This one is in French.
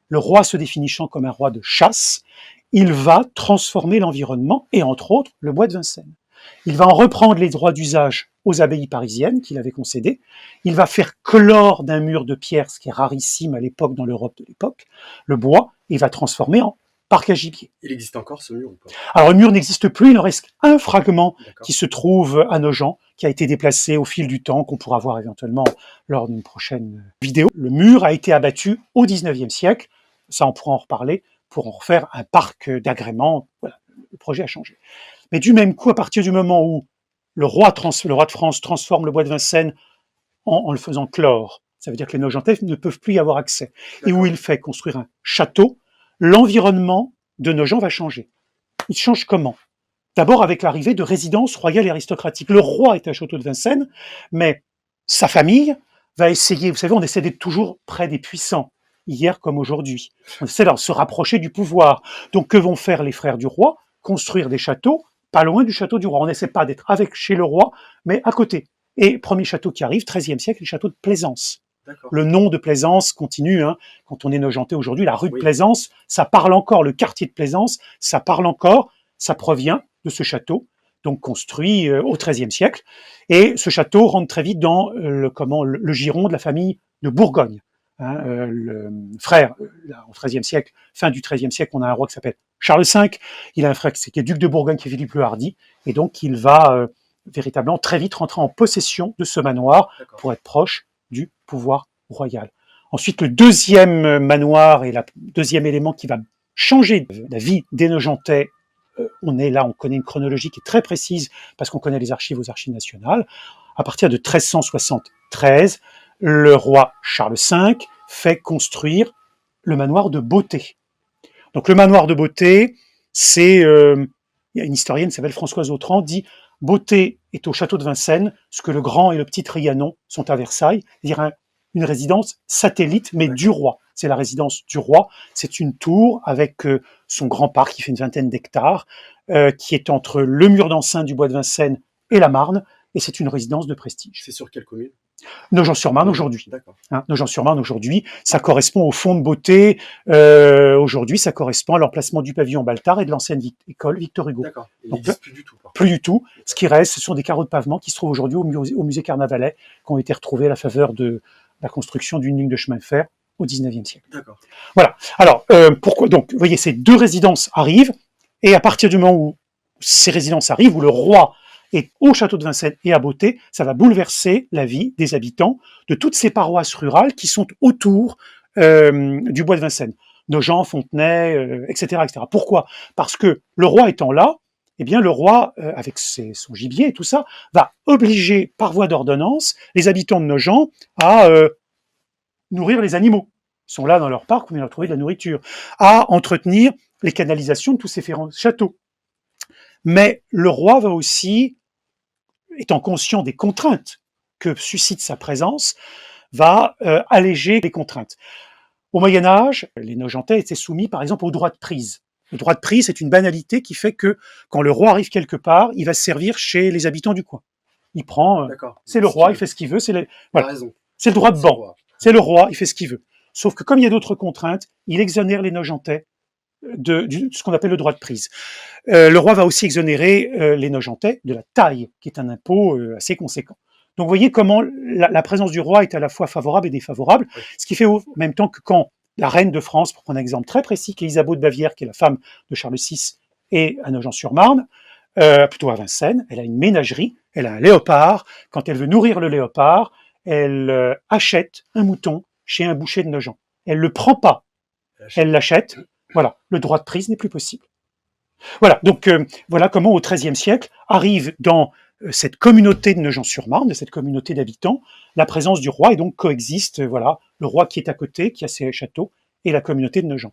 le roi se définissant comme un roi de chasse, il va transformer l'environnement, et entre autres, le bois de Vincennes. Il va en reprendre les droits d'usage aux abbayes parisiennes qu'il avait concédées. Il va faire clore d'un mur de pierre, ce qui est rarissime à l'époque dans l'Europe de l'époque, le bois, et il va transformer en parc à gibier. Il existe encore ce mur ou pas? Alors le mur n'existe plus, il en reste un fragment qui se trouve à Nogent, qui a été déplacé au fil du temps, qu'on pourra voir éventuellement lors d'une prochaine vidéo. Le mur a été abattu au XIXe siècle, ça on pourra en reparler, pour en refaire un parc d'agrément. Voilà, le projet a changé. Mais du même coup, à partir du moment où le roi de France transforme le bois de Vincennes en le faisant clore, ça veut dire que les Nogentais ne peuvent plus y avoir accès, et où il fait construire un château, l'environnement de Nogent va changer. Il change comment? D'abord avec l'arrivée de résidences royales et aristocratiques. Le roi est un château de Vincennes, mais sa famille va essayer, vous savez, on essaie d'être toujours près des puissants, hier comme aujourd'hui. On essaie de se rapprocher du pouvoir. Donc que vont faire les frères du roi? Construire des châteaux pas loin du château du roi. On n'essaie pas d'être chez le roi, mais à côté. Et premier château qui arrive, XIIIe siècle, le château de Plaisance. Le nom de Plaisance continue, hein, quand on est nogentais aujourd'hui, la rue de Plaisance, ça parle encore, le quartier de Plaisance, ça parle encore, ça provient de ce château, donc construit au XIIIe siècle. Et ce château rentre très vite dans le giron de la famille de Bourgogne. Hein, le frère, au XIIIe siècle, fin du XIIIe siècle, on a un roi qui s'appelle Charles V, il a un frère qui est duc de Bourgogne, qui est Philippe le Hardi, et donc il va véritablement très vite rentrer en possession de ce manoir pour être proche du pouvoir royal. Ensuite, le deuxième manoir et le deuxième élément qui va changer la vie des Nogentais, on connaît une chronologie qui est très précise parce qu'on connaît les archives aux Archives nationales. À partir de 1373, le roi Charles V fait construire le manoir de Beauté. Donc le manoir de Beauté, il y a une historienne qui s'appelle Françoise Autran, dit Beauté est au château de Vincennes, ce que le grand et le petit Trianon sont à Versailles, c'est-à-dire une résidence satellite, mais du roi. C'est la résidence du roi. C'est une tour avec son grand parc qui fait une vingtaine d'hectares, qui est entre le mur d'enceinte du bois de Vincennes et la Marne, et c'est une résidence de prestige. C'est sur quelle commune? Nogent-sur-Marne aujourd'hui. Hein, Nogent-sur-Marne aujourd'hui, ça correspond au fond de Beauté. Aujourd'hui, ça correspond à l'emplacement du pavillon Baltard et de l'ancienne école Victor Hugo. D'accord. Il n'existe plus du tout. Plus du tout. Ce qui reste, ce sont des carreaux de pavement qui se trouvent aujourd'hui au musée Carnavalet, qui ont été retrouvés à la faveur de la construction d'une ligne de chemin de fer au XIXe siècle. D'accord. Voilà. Alors, pourquoi donc, vous voyez, ces deux résidences arrivent, et à partir du moment où ces résidences arrivent, où le roi est au château de Vincennes et à Beauté, ça va bouleverser la vie des habitants de toutes ces paroisses rurales qui sont autour du bois de Vincennes. Nogent, Fontenay, etc., etc. Pourquoi? Parce que le roi étant là, eh bien le roi, avec son gibier et tout ça, va obliger par voie d'ordonnance les habitants de Nogent à nourrir les animaux. Ils sont là dans leur parc, on va leur trouver de la nourriture. À entretenir les canalisations de tous ces différents châteaux. Mais le roi va aussi, étant conscient des contraintes que suscite sa présence, va alléger les contraintes. Au Moyen-Âge, les Nogentais étaient soumis par exemple au droit de prise. Le droit de prise, c'est une banalité qui fait que quand le roi arrive quelque part, il va se servir chez les habitants du coin. Il prend, c'est le roi, il fait ce qu'il veut, c'est le droit de banc. C'est le roi, il fait ce qu'il veut. Sauf que comme il y a d'autres contraintes, il exonère les Nogentais de ce qu'on appelle le droit de prise. Le roi va aussi exonérer les Nogentais de la taille, qui est un impôt assez conséquent. Donc vous voyez comment la présence du roi est à la fois favorable et défavorable, ce qui fait en même temps que quand la reine de France, pour prendre un exemple très précis, qui est Isabeau de Bavière, qui est la femme de Charles VI, est à Nogent-sur-Marne, plutôt à Vincennes, elle a une ménagerie, elle a un léopard, quand elle veut nourrir le léopard, elle achète un mouton chez un boucher de Nogent. Elle le prend pas, elle l'achète. Voilà, le droit de prise n'est plus possible. Voilà, donc voilà comment au XIIIe siècle arrive dans cette communauté de Nogent-sur-Marne, de cette communauté d'habitants, la présence du roi, et donc coexiste, voilà, le roi qui est à côté, qui a ses châteaux, et la communauté de Nogent.